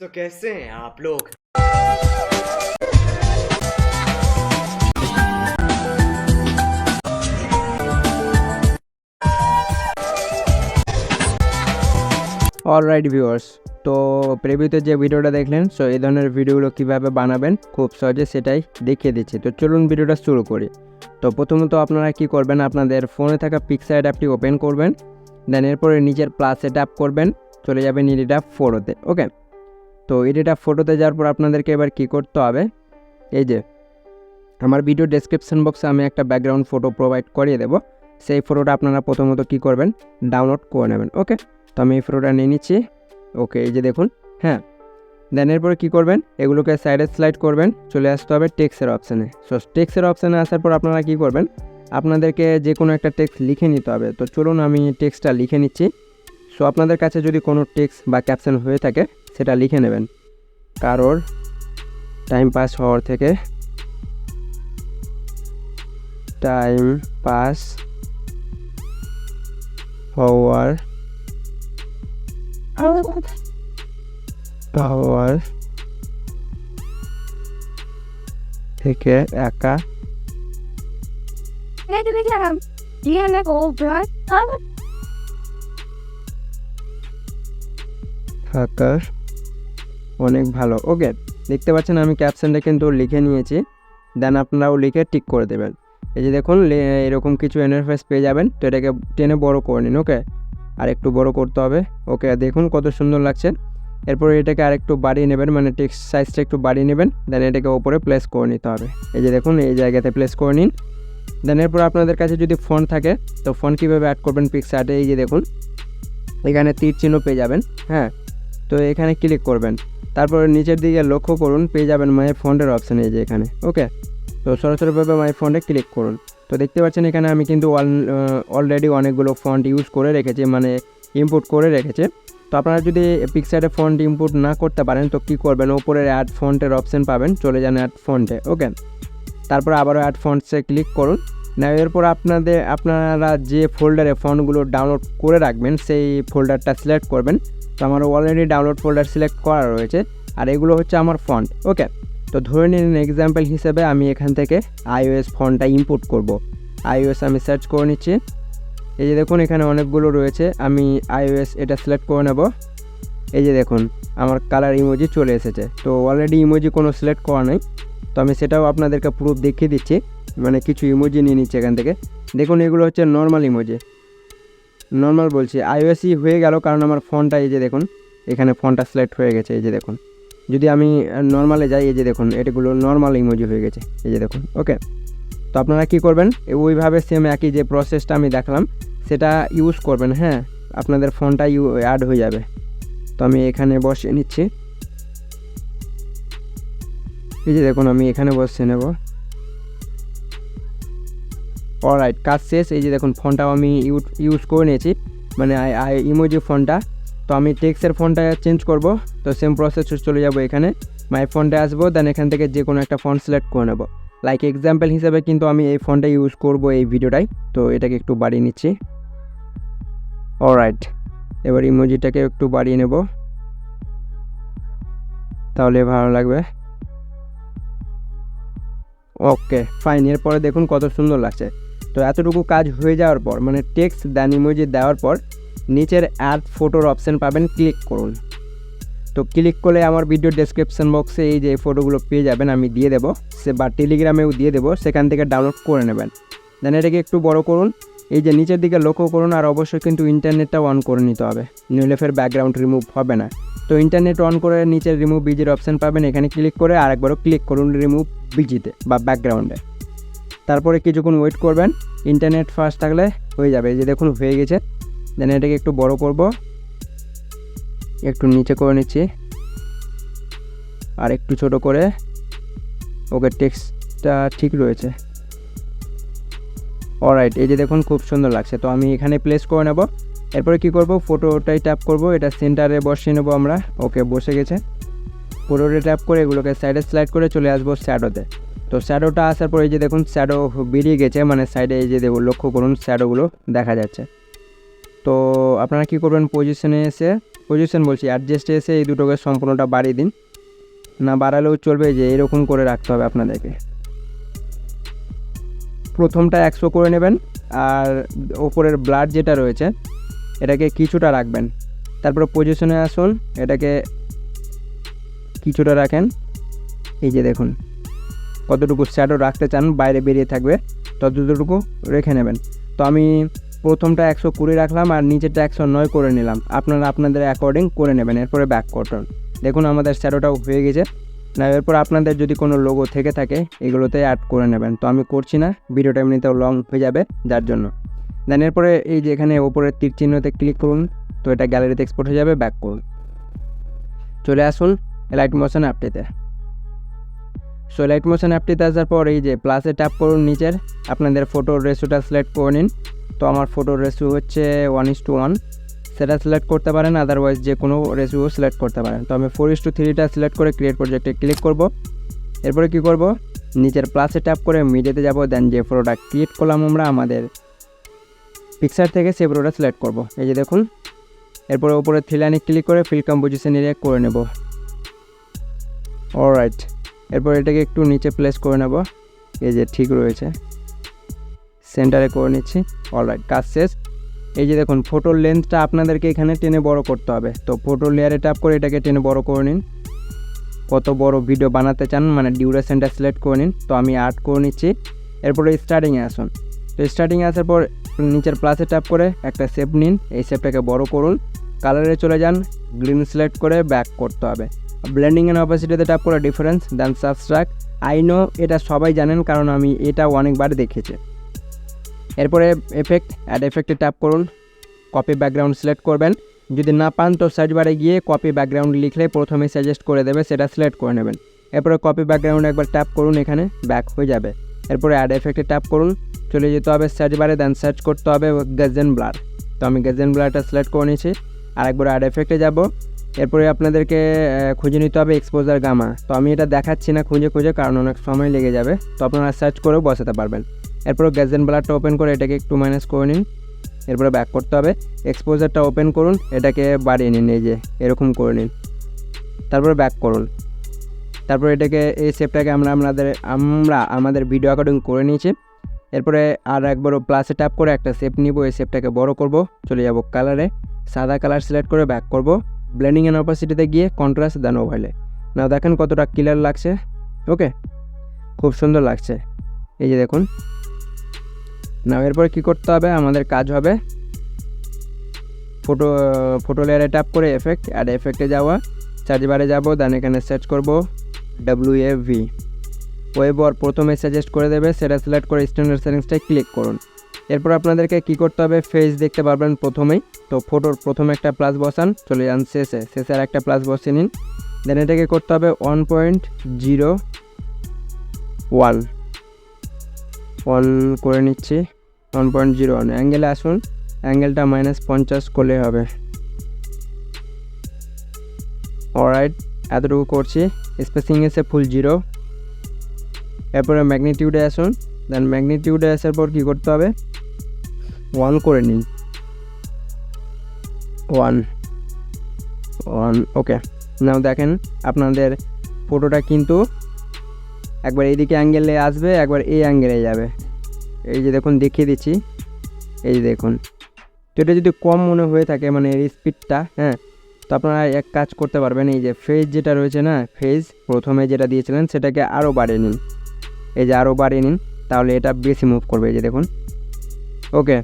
तो कैसे हैं आप लोग? অলরাইট ভিউয়ার্স, তো প্রিভিউতে যে ভিডিওটা দেখলেন, সো এই ধরনের ভিডিওগুলো কীভাবে বানাবেন খুব সহজে সেটাই দেখিয়ে দিচ্ছি। তো চলুন ভিডিওটা শুরু করি। তো প্রথমত আপনারা কি করবেন, আপনাদের ফোনে থাকা পিক্সার অ্যাপটি ওপেন করবেন, দেন এরপরে নিচের প্লাসে ট্যাপ করবেন, চলে যাবেন এডিট অ্যাপ ফটোতে। ওকে, তো এডিট অ্যাপ ফটোতে যাওয়ার পর আপনাদেরকে এবার কী করতে হবে, এই যে আমার ভিডিও ডেসক্রিপশন বক্সে আমি একটা ব্যাকগ্রাউন্ড ফটো প্রোভাইড করিয়ে দেবো, সেই ফটোটা আপনারা প্রথমত কী করবেন, ডাউনলোড করে নেবেন। ওকে, তো আমি এই ফটোটা নিয়ে নিচ্ছি। ওকে, এই যে দেখুন, হ্যাঁ, দেন এরপরে কী করবেন, এগুলোকে সাইডে স্লাইড করবেন, চলে আসতে হবে টেক্সটের অপশানে। সো টেক্সটের অপশানে আসার পর আপনারা কী করবেন, আপনাদেরকে যে কোনো একটা টেক্সট লিখে নিতে হবে। তো চলুন আমি টেক্সটটা লিখে নিচ্ছি। সো আপনাদের কাছে যদি কোনো টেক্সট বা ক্যাপশন হয়ে থাকে সেটা লিখে নেবেন। কারোর টাইম পাস হওয়ার থেকে টাইম পাস হওয়ার থেকে একা থাকার অনেক ভালো। ওকে, দেখতে পাচ্ছেন আমি ক্যাপশনটা কিন্তু লিখে নিয়েছি, দেন আপনারাও লিখে টিক করে দেবেন। এই যে দেখুন এরকম কিছু ইন্টারফেস পেয়ে যাবেন। তো এটাকে টেনে বড় করে নিন। ওকে, আর একটু বড় করতে হবে। ওকে, দেখুন কত সুন্দর লাগছে। এরপরে এটাকে আরেকটু বাড়িয়ে নেবেন, মানে টেক্সট সাইজটা একটু বাড়িয়ে নেবেন, দেন এটাকে ওপরে প্লেস করে নিতে হবে। এই যে দেখুন এই জায়গাতে প্লেস করে নিন। দেন এরপর আপনাদের কাছে যদি ফন্ট থাকে, তো ফন্ট কীভাবে অ্যাড করবেন পিকচারে, এই যে দেখুন এখানে তীর চিহ্ন পেয়ে যাবেন। হ্যাঁ, তো এখানে ক্লিক করবেন, তারপরে নিচের দিকে লক্ষ্য করুন, পেয়ে যাবেন মাই ফন্টের অপশান, এই যে এখানে। ওকে, তো সরাসরিভাবে মাই ফন্টে ক্লিক করুন। তো দেখতে পাচ্ছেন এখানে আমি কিন্তু অলরেডি অনেকগুলো ফন্ট ইউজ করে রেখেছি, মানে ইম্পোর্ট করে রেখেছে। তো আপনারা যদি পিকচারে ফন্ট ইম্পোর্ট না করতে পারেন তো কী করবেন, ওপরে অ্যাড ফন্টের অপশান পাবেন, চলে যান অ্যাড ফন্টে। ওকে, তারপর আবারও অ্যাড ফন্টসে ক্লিক করুন। না, এরপর আপনারা যে ফোল্ডারে ফন্টগুলো ডাউনলোড করে রাখবেন সেই ফোল্ডারটা সিলেক্ট করবেন। তো আমার অলরেডি ডাউনলোড ফোল্ডার সিলেক্ট করা রয়েছে, আর এগুলো হচ্ছে আমার ফন্ট। ওকে, তো ধরে নিন এক্সাম্পল হিসেবে আমি এখান থেকে iOS ফন্টটা ইম্পোর্ট করব। iOS আমি সার্চ করে নিচ্ছি। এই যে দেখুন এখানে অনেকগুলো রয়েছে, আমি iOS এটা সিলেক্ট করে নেব। এই যে দেখুন আমার কালার ইমোজি চলে এসেছে। তো অলরেডি ইমোজি কোনো সিলেক্ট করা নেই, তো আমি সেটাও আপনাদেরকে প্রুফ দেখিয়ে দিচ্ছি, মানে কিছু ইমোজি নিয়ে নিচ্ছি এখান থেকে। দেখুন এগুলো হচ্ছে নর্মাল ইমোজি, নর্মাল বলছি iOS-ই হয়ে গেল, কারণ আমার ফন্টটা এই যে দেখুন এখানে ফন্টটা সিলেক্ট হয়ে গেছে। এই যে দেখুন যদি আমি নর্মালে যাই, এই যে দেখুন এটাগুলো নর্মাল ইমোজি হয়ে গেছে, এই যে দেখুন। ওকে, তো আপনারা কী করবেন, ওইভাবে সেম একই যে প্রসেসটা আমি দেখালাম সেটা ইউজ করবেন। হ্যাঁ, আপনাদের ফন্টটা অ্যাড হয়ে যাবে। তো আমি এখানে বসিয়ে নিচ্ছি। এই যে দেখুন আমি এখানে বসিয়ে নেব। অলরাইট, কাজ শেষ। এই যে দেখুন ফন্টটাও আমি ইউজ করে নিয়েছি, মানে ইমোজি ফন্টটা। তো আমি টেক্সটের ফন্টটা চেঞ্জ করব। তো সেম প্রসেস চলে যাব, এখানে মাই ফন্টে আসবো, দেন এখান থেকে যে কোনো একটা ফন্ট সিলেক্ট করে নেব। লাইক এক্সাম্পল হিসেবে কিন্তু আমি এই ফন্টটা ইউজ করব এই ভিডিওটাই। তো এটাকে একটু বাড়িয়ে নিচ্ছি। অলরাইট, এবার ইমোজিটাকে একটু বাড়িয়ে নেব, তাহলে ভালো লাগবে। ওকে ফাইন, এরপরে দেখুন কত সুন্দর লাগছে। তো এতটুকু কাজ হয়ে যাওয়ার পর, মানে টেক্সট দেন ইমোজি দেওয়ার পর নিচের অ্যাড ফটোর অপশান পাবেন, ক্লিক করুন। তো ক্লিক করলে আমার ভিডিও ডেসক্রিপশন বক্সে এই যে ফটোগুলো পেয়ে যাবেন, আমি দিয়ে দেবো, বা টেলিগ্রামেও দিয়ে দেবো, সেখান থেকে ডাউনলোড করে নেবেন। দেন এটাকে একটু বড় করুন, এই যে নিচের দিকে লক্ষ্য করুন, আর অবশ্যই কিন্তু ইন্টারনেটটা অন করে নিতে হবে, নইলে ফের ব্যাকগ্রাউন্ড রিমুভ হবে না। তো ইন্টারনেট অন করে নিচের রিমুভ বিজির অপশান পাবেন, এখানে ক্লিক করে আরেকবারও ক্লিক করুন রিমুভ বিজিতে বা ব্যাকগ্রাউন্ডে। তারপরে কিছুক্ষণ ওয়েট করবেন, ইন্টারনেট ফাস্ট থাকলে হয়ে যাবে। এই যে দেখুন হয়ে গেছে। দেন এটাকে একটু বড় করব, একটু নিচে করে নিচ্ছি, আর একটু ছোট করে। ওকে, টেক্সটটা ঠিক রয়েছে। অলরাইট, এই যে দেখুন খুব সুন্দর লাগছে। তো আমি এখানে প্লেস করে নেব। এরপরে কি করব, ফটোটাই ট্যাপ করব, এটা সেন্টারে বসিয়ে নেব আমরা। ওকে, বসে গেছে। ফটোটা ট্যাপ করে এগুলোকে সাইডে স্লাইড করে চলে আসবো শ্যাডোতে। তো শ্যাডোটা আসার পর এই যে দেখুন শ্যাডো বেরিয়ে গেছে, মানে সাইডে এই যে লক্ষ্য করুন শ্যাডোগুলো দেখা যাচ্ছে। তো আপনারা কী করবেন, পজিশন বলছি অ্যাডজাস্টে এসে এই দুটোকে সম্পূর্ণটা বাড়িয়ে দিন, না বাড়ালেও চলবে, যে এরকম করে রাখতে হবে আপনাদেরকে। প্রথমটা 100 করে নেবেন, আর ওপরের ব্লাড যেটা রয়েছে এটাকে কিছুটা রাখবেন। তারপরে পজিশনে আসুন, এটাকে কিছুটা রাখেন। এই যে দেখুন কতটুকু শ্যাডো রাখতে চান, বাইরে বেরিয়ে থাকবে ততটুকু রেখে নেবেন। তো আমি প্রথমটা 120 রাখলাম আর নিচেরটা 109 করে নিলাম, আপনারা আপনাদের অ্যাকর্ডিং করে নেবেন। এরপরে ব্যাক করুন, দেখুন আমাদের শ্যাডোটাও হয়ে গেছে। না এরপর আপনাদের যদি কোনো লোগো থেকে থাকে এগুলোতে অ্যাড করে নেবেন, তো আমি করছি না, ভিডিওটা এমনিতেও লং হয়ে যাবে যার জন্য। দেন এরপরে এই যে এখানে ওপরের তীর চিহ্নতে ক্লিক করুন, তো এটা গ্যালারিতে এক্সপোর্ট হয়ে যাবে। ব্যাক করুন, চলে আসুন লাইট মোশন অ্যাপটিতে। সো লাইট মোশন অ্যাপটিতে আসার পর এই যে প্লাসে ট্যাপ করুন নিচের, আপনাদের ফটোর রেশিওটা সিলেক্ট করে নিন। তো আমার ফটোর রেশিও হচ্ছে 1:1, সেটা সিলেক্ট করতে পারেন, আদারওয়াইজ যে কোনো রেশিও সিলেক্ট করতে পারেন। তো আমি 4:3টা সিলেক্ট করে ক্রিয়েট প্রজেক্টে ক্লিক করব। এরপরে কি করব, নিচের প্লাসে ট্যাপ করে মিডিয়াতে যাব, দেন যে ফটোটা ক্রিয়েট করলাম আমরা আমাদের পিকচার থেকে সেই ফটোটা সিলেক্ট করব। এই যে দেখুন, এরপরে উপরে 3 লাইনে ক্লিক করে ফিল কম্পোজিশন এরিয়া করে নেব। অলরাইট, এরপর এটাকে একটু নিচে প্লেস করে নেব, এই যে ঠিক রয়েছে, সেন্টারে করে নিচ্ছি। অলরাইট, কাজ শেষ। এই যে দেখুন ফটোর লেন্থটা আপনাদেরকে এখানে টেনে বড় করতে হবে, তো ফটো লেয়ারে ট্যাপ করে এটাকে টেনে বড় করে নিন। কত বড় ভিডিও বানাতে চান মানে ডিউরেশনটা সিলেক্ট করে নিন, তো আমি 8 করে নিচ্ছি। এরপরে স্টার্টিংয়ে আসুন, তো স্টার্টিংয়ে আসার পর নিচের প্লাসে ট্যাপ করে একটা শেপ নিন, এই শেপটাকে বড় করুন। কালারে চলে যান, গ্রিন সিলেক্ট করে ব্যাক করতে হবে। ব্লেন্ডিং অ্যান্ড অপাসিটিতে ট্যাপ করে difference, then subtract. I know এটা সবাই জানেন কারণ আমি এটা অনেকবার দেখেছি। এরপরে এফেক্ট, অ্যাড এফেক্টে ট্যাপ করুন, কপি ব্যাকগ্রাউন্ড সিলেক্ট করবেন। যদি না পান তো সার্চ বারে গিয়ে কপি ব্যাকগ্রাউন্ড লিখলে প্রথমেই সাজেস্ট করে দেবে, সেটা সিলেক্ট করে নেবেন। এরপরে কপি ব্যাকগ্রাউন্ড একবার ট্যাপ করুন, এখানে ব্যাক হয়ে যাবে। এরপরে অ্যাড এফেক্টে ট্যাপ করুন, চলে যেতে হবে সার্চ বারে, দেন সার্চ করতে হবে গেজেন ব্লার। তো আমি গেজেন ব্লারটা সিলেক্ট করে নিয়েছি। আরেকবার অ্যাড এফেক্টে যাব, এরপরে আপনাদেরকে খুঁজে নিতে হবে এক্সপোজার গামা। তো আমি এটা দেখাচ্ছি না খুঁজে কারণ অনেক সময় লেগে যাবে, তো আপনারা সার্চ করেও বসাতে পারবেন। এরপরে গেজেন ব্লারটা ওপেন করে এটাকে একটু মাইনাস করে নিন। এরপরে ব্যাক করতে হবে, এক্সপোজারটা ওপেন করুন, এটাকে বাড়িয়ে নিন, এই যে এরকম করে নিন। তারপরে ব্যাক করুন, তারপরে এটাকে এই শেপটাকে আমরা আমাদের ভিডিও অ্যাকর্ডিং করে নিয়েছি। এরপরে আর একবারও প্লাসে ট্যাপ করে একটা শেপ নিব, এই শেপটাকে বড় করব। চলে যাব কালারে, সাদা কালার সিলেক্ট করে ব্যাক করব। ব্লেন্ডিং অ্যান্ড অপাসিটিতে গিয়ে কন্ট্রাস্ট দেন ওভারলে। নাও দেখেন কতটা ক্লিয়ার লাগছে। ওকে, খুব সুন্দর লাগছে, এই যে দেখুন। নাও এরপরে কী করতে হবে, আমাদের কাজ হবে ফটো লেয়ারে ট্যাপ করে এফেক্ট, অ্যাড এফেক্টে যাওয়া, সার্চ বারে যাব, দেন এখানে সার্চ করব WAV। ওয়েব ওর প্রথমে সাজেস্ট করে দেবে, সেটা সিলেক্ট করে স্ট্যান্ডার্ড সেটিংসটায় ক্লিক করুন। এরপর আপনাদেরকে কী করতে হবে, ফেস দেখতে পারবেন প্রথমেই, তো ফটোর প্রথমে একটা প্লাস বসান, চলে যান শেষে আর একটা প্লাস বসিয়ে নিন। দেন এটাকে করতে হবে 1.01 করে নিচ্ছি, 1.01। অ্যাঙ্গেলে আসুন, অ্যাঙ্গেলটা -50 করলে হবে। অলরাইট, এতটুকু করছি। স্পেসিং এসে ফুল 0। এরপরে ম্যাগনিটিউডে আসুন, দেন ম্যাগনিটিউডে আসার পর কী করতে হবে, 1 করে নিন, 1। ওকে, নাও দেখেন আপনাদের ফটোটা কিন্তু একবার এইদিকে অ্যাঙ্গেলে আসবে, একবার এই অ্যাঙ্গেলে যাবে। এই যে দেখুন দেখিয়ে দিচ্ছি, এই যে দেখুন। তো এটা যদি কম মনে হয়ে থাকে মানে এর স্পিডটা, হ্যাঁ, তো আপনারা এক কাজ করতে পারবেন, এই যে ফেজ যেটা রয়েছে না, ফেজ প্রথমে যেটা দিয়েছিলেন সেটাকে আরও বাড়িয়ে নিন, এই যে আরও বাড়িয়ে নিন, তাহলে এটা বেশি মুভ করবে। এই যে দেখুন, ওকে,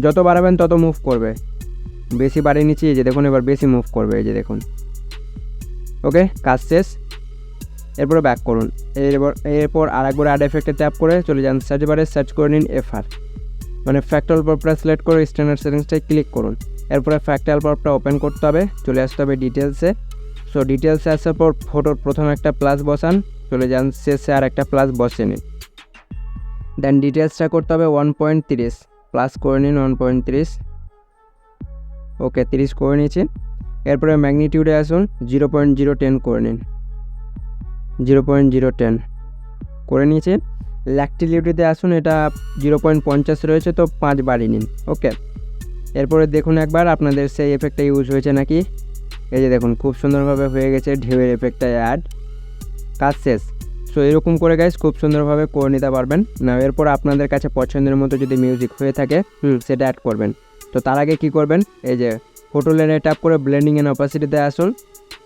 যত বাড়াবেন তত মুভ করবে। বেশি বাড়িয়ে নিচ্ছি, এই যে দেখুন এবার বেশি মুভ করবে, এই যে দেখুন। ওকে, কাজ শেষ। এরপরে ব্যাক করুন, এরপর আরেকবার অ্যাড এফেক্টে ট্যাপ করে চলে যান সার্চ বারে, সার্চ করে নিন FR, মানে ফ্র্যাক্টাল পপটা সিলেক্ট করে স্ট্যান্ডার্ড সেটিংসটায় ক্লিক করুন। এরপরে ফ্র্যাক্টাল পপটা ওপেন করতে হবে, চলে আসতে হবে ডিটেলসে। সো ডিটেলসে আসার পর ফটোর প্রথমে একটা প্লাস বসান, চলে যান শেষে আর একটা প্লাস বসিয়ে নিন। দেন ডিটেলসটা করতে হবে 1.30, প্লাস করে নিন 1.30। ওকে, 30 করে নিয়েছি। এরপরে ম্যাগনিটিউডে আসুন, 0.010 করে নিন, 0.010 করে নিয়েছি। ল্যাকটিলিটিতে আসুন, এটা 0.50 রয়েছে, তো 5 বাড়িয়ে নিন। ওকে, এরপরে দেখুন একবার আপনাদের সেই এফেক্টটা ইউজ হয়েছে নাকি। এই যে দেখুন খুব সুন্দরভাবে হয়ে গেছে ঢেউয়ের এফেক্টটা অ্যাড, কাজ শেষ। সো এরকম করে গাইস খুব সুন্দরভাবে করে নিতে পারবেন না। এরপর আপনাদের কাছে পছন্দের মতো যদি মিউজিক হয়ে থাকে সেটা অ্যাড করবেন। তো তার আগে কি করবেন, এই যে ফটো লেয়ারে ট্যাপ করে ব্লেন্ডিং অ্যান্ড অপাসিটিতে আসুন।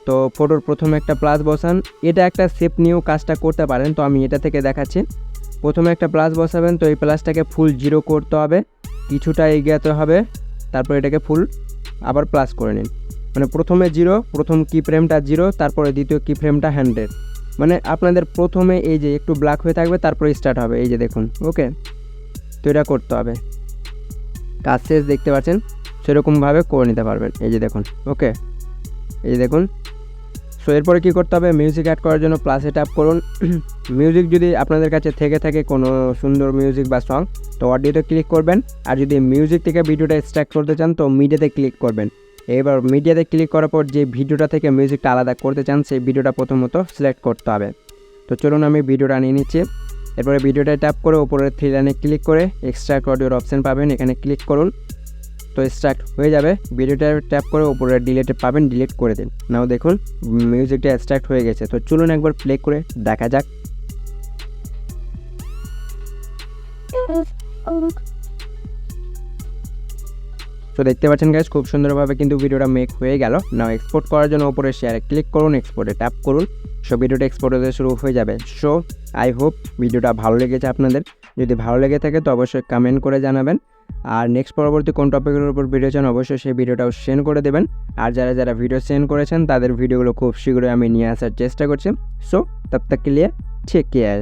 তো ফটোর প্রথমে একটা প্লাস বসান, এটা একটা শেপ নিয়েও কাজটা করতে পারেন, তো আমি এটা থেকে দেখাচ্ছি। প্রথমে একটা প্লাস বসাবেন, তো এই প্লাসটাকে ফুল 0 করতে হবে, কিছুটা এগিয়ে হবে, তারপর এটাকে ফুল আবার প্লাস করে নিন। মানে প্রথমে 0, প্রথম কি ফ্রেমটা 0, তারপরে দ্বিতীয় কি ফ্রেমটা 100। মানে আপনাদের প্রথমে এই যে একটু ব্ল্যাক হয়ে থাকবে, তারপরে স্টার্ট হবে, এই যে দেখুন। ওকে, তো এটা করতে হবে, কাজ শেষ দেখতে পাচ্ছেন, সেরকমভাবে করে নিতে পারবেন। এই যে দেখুন, ওকে, এই যে দেখুন। সো এরপরে কী করতে হবে, মিউজিক অ্যাড করার জন্য প্লাসে ট্যাপ করুন। মিউজিক যদি আপনাদের কাছে থেকে থাকে কোনো সুন্দর মিউজিক বা সং, তো অডিওতে ক্লিক করবেন। আর যদি মিউজিক থেকে ভিডিওটা এক্সট্রাক্ট করতে চান তো মিডিয়াতে ক্লিক করবেন। এবার মিডিয়াতে ক্লিক করার পর যে ভিডিওটা থেকে মিউজিকটা আলাদা করতে চান সেই ভিডিওটা প্রথমত সিলেক্ট করতে হবে। তো চলুন আমি ভিডিওটা নিয়ে নিচ্ছি। এরপরে ভিডিওটা ট্যাপ করে ওপরের 3 লাইনে ক্লিক করে এক্সট্রাক্ট অডিওর অপশান পাবেন, এখানে ক্লিক করুন। তো এক্সট্রাক্ট হয়ে যাবে, ভিডিওটা ট্যাপ করে ওপরে ডিলিটে পাবেন, ডিলিট করে দিন। নাও দেখুন মিউজিকটা এক্সট্রাক্ট হয়ে গেছে। তো চলুন একবার প্লে করে দেখা যাক। তো দেখতে পাচ্ছেন গাইস খুব সুন্দরভাবে কিন্তু ভিডিওটা মেক হয়ে গেল। নাও এক্সপোর্ট করার জন্য ওপরে শেয়ারে ক্লিক করুন, এক্সপোর্টে ট্যাপ করুন। সো ভিডিওটা এক্সপোর্ট হতে শুরু হয়ে যাবে। সো আই হোপ ভিডিওটা ভালো লেগেছে আপনাদের। যদি ভালো লেগে থাকে তো অবশ্যই কমেন্ট করে জানাবেন। আর নেক্সট পরবর্তী কোন টপিকের উপর ভিডিও চান অবশ্যই সেই ভিডিওটাও সেন্ড করে দেবেন। আর যারা যারা ভিডিও সেন্ড করেছেন তাদের ভিডিওগুলো খুব শীঘ্রই আমি নিয়ে আসার চেষ্টা করছি। সো তব তক কে লিয়ে টেক কেয়ার।